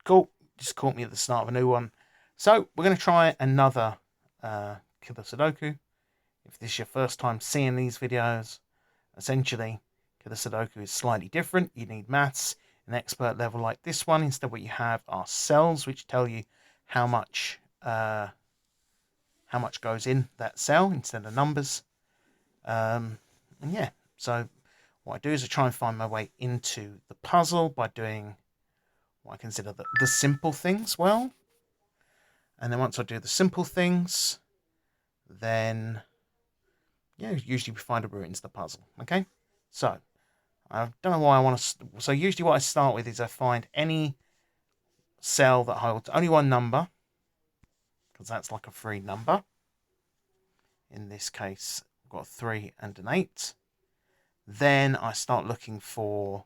Cool. Just caught me at the start of a new one. So we're going to try another Killer Sudoku. If this is your first time seeing these videos, essentially Killer Sudoku is slightly different. You need maths, an expert level like this one. Instead, what you have are cells which tell you how much goes in that cell instead of numbers. And yeah, so what I do is I try and find my way into the puzzle by doing what I consider the simple things well. And then once I do the simple things, then yeah, usually we find a route into the puzzle. Okay, so I don't know why I want to. So usually what I start with is I find any cell that holds only one number, because that's like a free number. In this case, I've got a 3 and an 8. Then I start looking for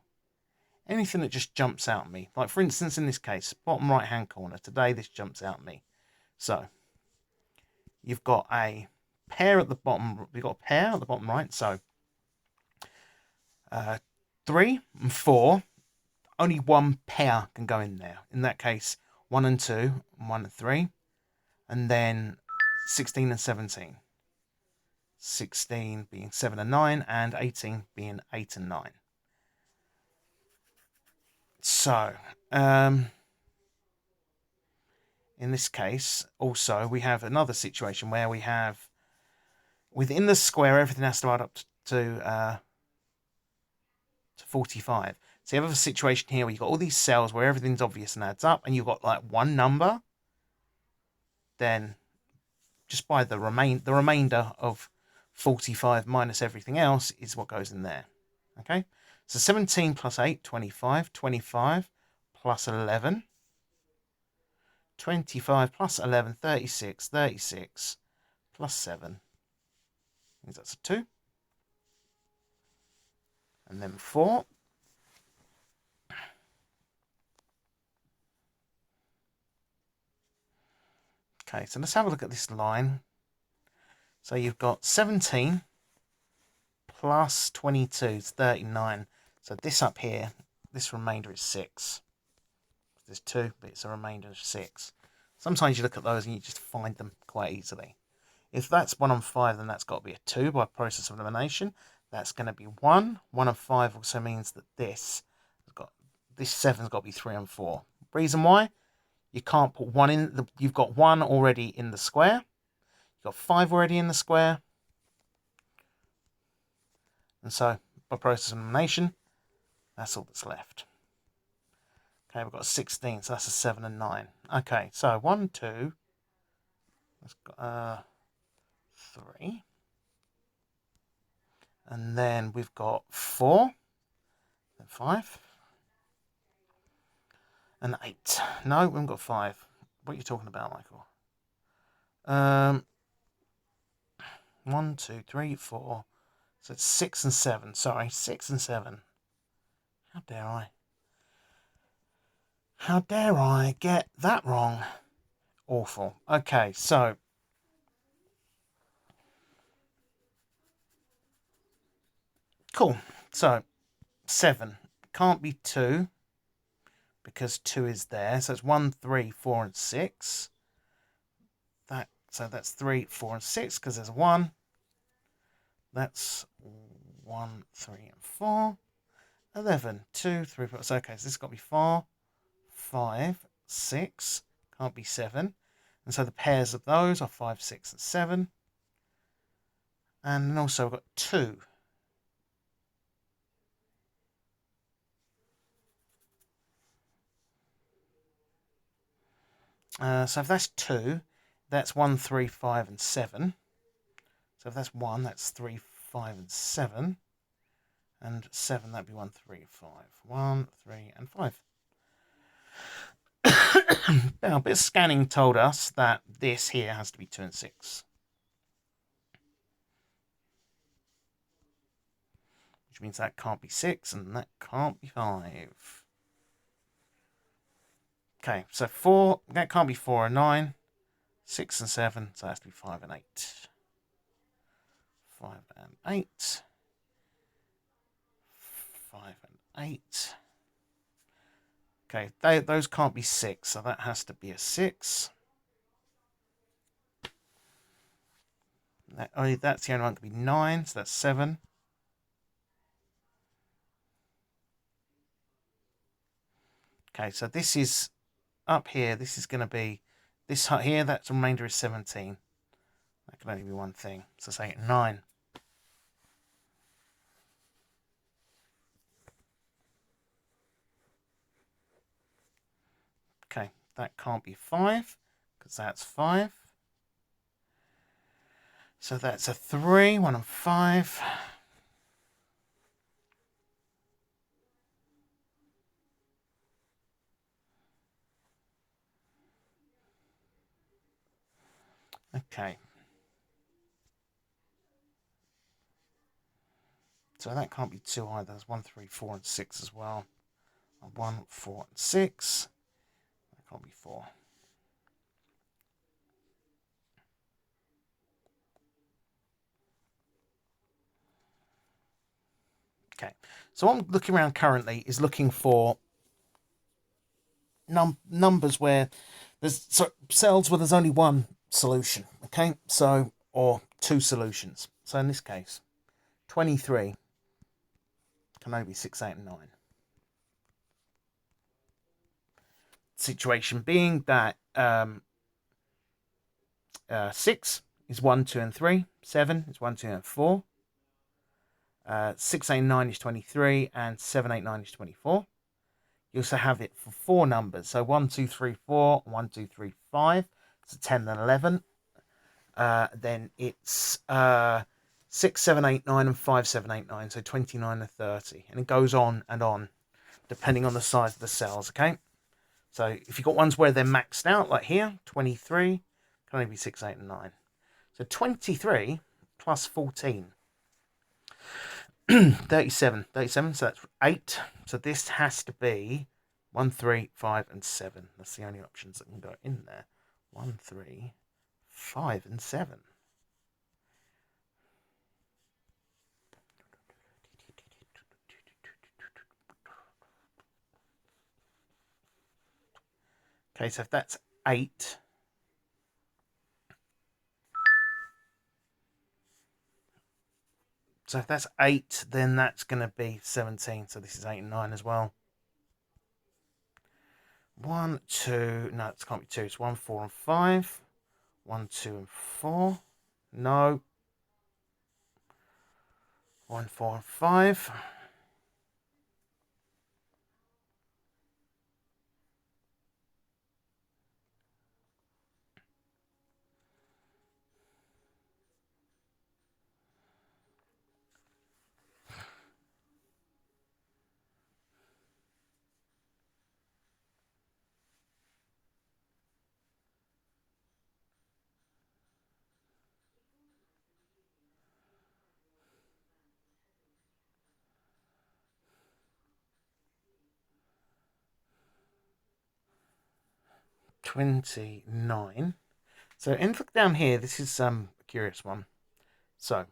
anything that just jumps out at me. Like for instance, in this case, bottom right hand corner, today this jumps out at me. So you've got a pair at the bottom. We've got a pair at the bottom right. So 3 and 4, only one pair can go in there. In that case, 1 and 2, and 1 and 3, and then 16 and 17. 16 being 7 and 9, and 18 being 8 and 9. So, in this case, also, we have another situation where we have, within the square, everything has to add up to 45. So you have a situation here where you've got all these cells where everything's obvious and adds up, and you've got like one number, then just by the remainder of 45 minus everything else is what goes in there. Okay, so 17 plus 8, 25. 25 plus 11. 25 plus 11, 36. 36 plus 7. Means that's a 2. And then 4. Okay, so let's have a look at this line. So you've got 17 plus 22 is 39. So this up here, this remainder is 6. There's 2, but it's a remainder of 6. Sometimes you look at those and you just find them quite easily. If that's 1 and 5, then that's got to be a 2 by process of elimination. That's going to be 1. 1 and 5 also means that this 7's got to be 3 and 4. Reason why? You can't put 1 in. You've got 1 already in the square. You've got 5 already in the square. And so, by process of elimination, that's all that's left. Okay, we've got 16, so that's a 7 and 9. Okay, so 1, 2, let's go, 3. And then we've got 4, and 5, and 8. No, we haven't got 5. What are you talking about, Michael? 1, 2, 3, 4. So it's 6 and 7. Sorry, 6 and 7. How dare I? How dare I get that wrong? Awful. Okay, so cool. So 7 can't be 2 because 2 is there. So it's 1, 3, 4, and 6. So that's 3, 4, and 6 because there's a 1. That's 1, 3, and 4. 11, 2, 3, 4. So, okay, so this has got to be 4, 5, 6. Can't be 7. And so the pairs of those are 5, 6, and 7. And then also we've got 2. So if that's 2, that's 1, 3, 5, and 7. So if that's 1, that's 3, 5, and 7. And 7, that'd be 1, 3, 5. 1, 3, and 5. Now, a bit of scanning told us that this here has to be 2 and 6. Which means that can't be 6 and that can't be 5. Okay, so 4, that can't be 4 and 9. 6 and 7, so it has to be 5 and 8. 5 and 8. 5 and 8. Okay, those can't be 6, so that has to be a 6. That's the only one that can be 9, so that's 7. Okay, so this is up here. This is going to be this here. That's remainder is 17. That can only be one thing. So say 9. Okay, that can't be 5 because that's 5. So that's a 3, 1 and 5. Okay. So that can't be 2 either. There's 1, 3, 4 and 6 as well. 1, 4 and 6. That can't be 4. Okay. So what I'm looking around currently is looking for numbers where there's cells where there's only one solution. Okay. So, or 2 solutions. So in this case, 23 can only be 6, 8 and 9. Situation being that 6 is 1, 2 and 3. 7 is 1, 2 and 4. 6, 8, 9 is 23, and 7, 8, 9 is 24. You also have it for 4 numbers. So 1, 2, 3, 4, 1, 2, 3, 5. So 10 and 11. Then it's 6, 7, 8, 9, and 5, 7, 8, 9. So 29 and 30. And it goes on, depending on the size of the cells, okay? So if you've got ones where they're maxed out, like here, 23, can only be 6, 8, and 9. So 23 plus 14. 37, so that's 8. So this has to be 1, 3, 5, and 7. That's the only options that can go in there. 1, 3, 5, and 7. Okay, so if that's 8, so if that's 8, then that's going to be 17. So this is 8 and 9 as well. 1, 2, no, it can't be 2. It's 1, 4, and 5. 1, 2, and 4. No. 1, 4, and 5. 29. So, and look down here, this is a curious one. So,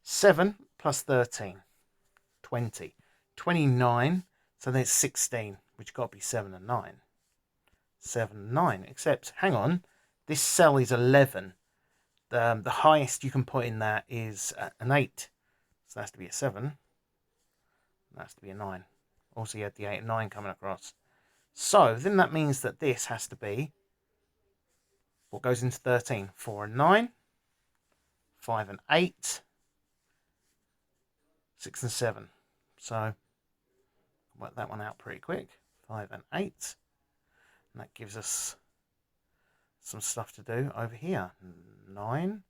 7 plus 13, 20. 29, so then it's 16, which got to be 7 and 9. 7 and 9, except, hang on, this cell is 11. The highest you can put in that is an 8. So that has to be a 7. That has to be a 9. Also, you had the 8 and 9 coming across. So, then that means that this has to be what goes into 13? 4 and 9, 5 and 8, 6 and 7. So, work that one out pretty quick. 5 and 8. And that gives us some stuff to do over here. 9,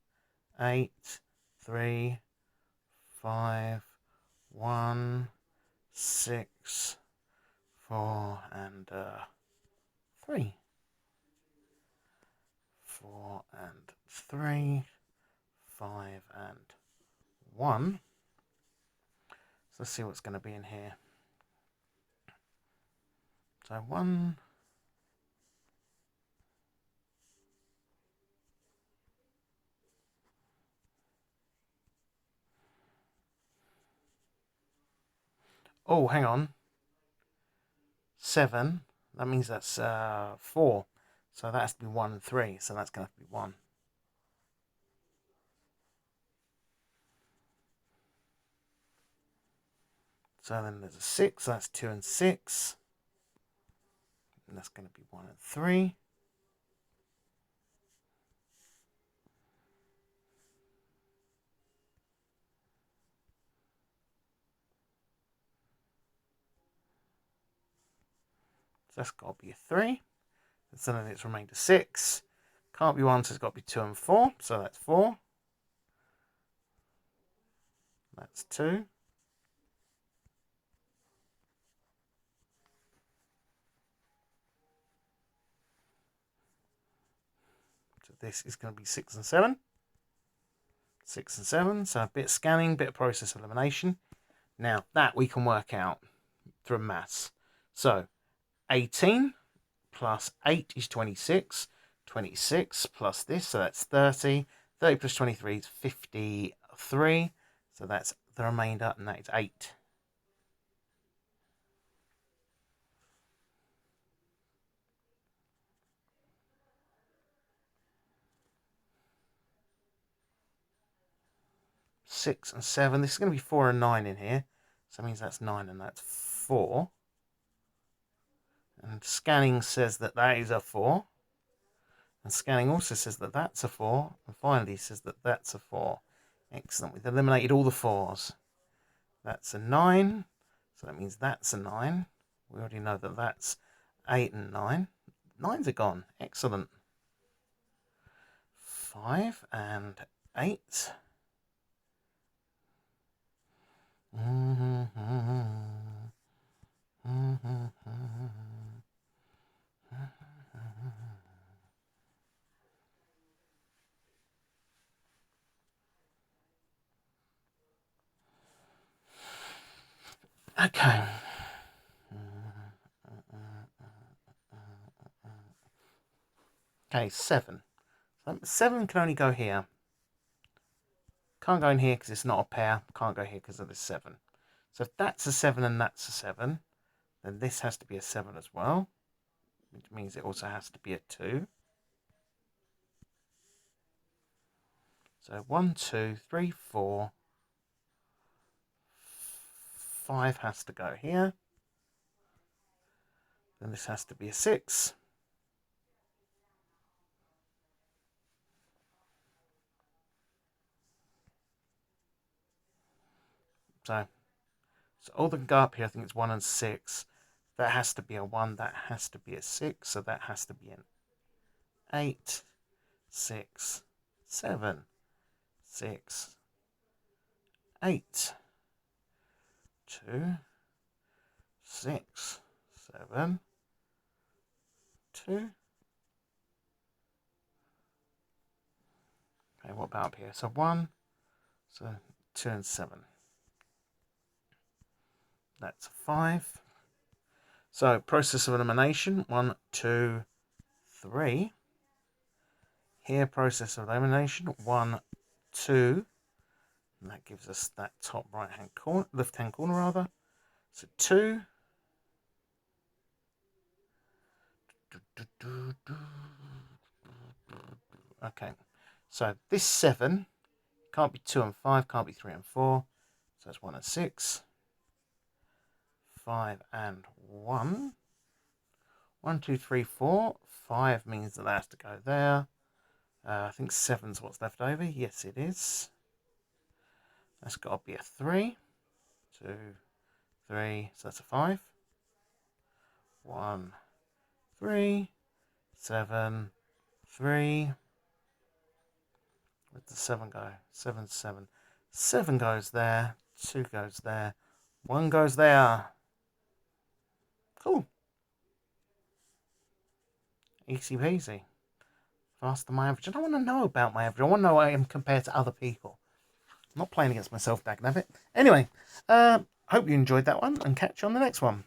8, 3, 5, 1, 6, 4, and 3. 4 and 3, 5 and 1. So let's see what's going to be in here. So 1. Oh, hang on. 7. That means that's 4. So that has to be 1 and 3. So that's going to have to be 1. So then there's a 6. So that's 2 and 6. And that's going to be 1 and 3. So that's got to be a 3. So then it's remained a 6. Can't be 1, so it's got to be 2 and 4. So that's 4. That's 2. So this is going to be 6 and 7. 6 and 7. So a bit of scanning, bit of process elimination. Now that we can work out through maths. So 18 plus 8 is 26. 26 plus this, so that's 30. 30 plus 23 is 53. So that's the remainder, and that is 8. Six and 7. This is going to be 4 and 9 in here. So that means that's 9 and that's 4. And scanning says that that is a 4. And scanning also says that that's a 4. And finally says that that's a 4. Excellent. We've eliminated all the 4s. That's a 9. So that means that's a 9. We already know that that's 8 and 9. 9s are gone. Excellent. 5 and 8. Okay. Okay, 7. So 7 can only go here. Can't go in here because it's not a pair. Can't go here because of this 7. So if that's a 7 and that's a 7, then this has to be a 7 as well, which means it also has to be a 2. So 1, 2, 3, 4, 5 has to go here. Then this has to be a 6. So all that can go up here, I think it's 1 and 6. That has to be a 1. That has to be a 6. So that has to be an 8, 6, 7, 6, 8, 2, 6, 7, 2. Okay, what about up here? So 1, so 2 and 7. That's 5. So process of elimination, 1, 2, 3. Here, process of elimination, 1, 2. And that gives us that top right-hand corner, left-hand corner rather. So 2. Okay, so this 7 can't be 2 and 5, can't be 3 and 4. So that's 1 and 6. 5 and 1. 1, 2, 3, 4. 5 means that has to go there. I think 7's what's left over. Yes, it is. That's got to be a 3. 2, 3. So that's a 5. 1, 3, 7, 3. Where'd the 7 go? 7, 7. 7 goes there. 2 goes there. 1 goes there. Cool. Easy peasy. Faster than my average. I don't want to know about my average. I want to know what I am compared to other people. I'm not playing against myself, dagnabbit. Anyway, hope you enjoyed that one and catch you on the next one.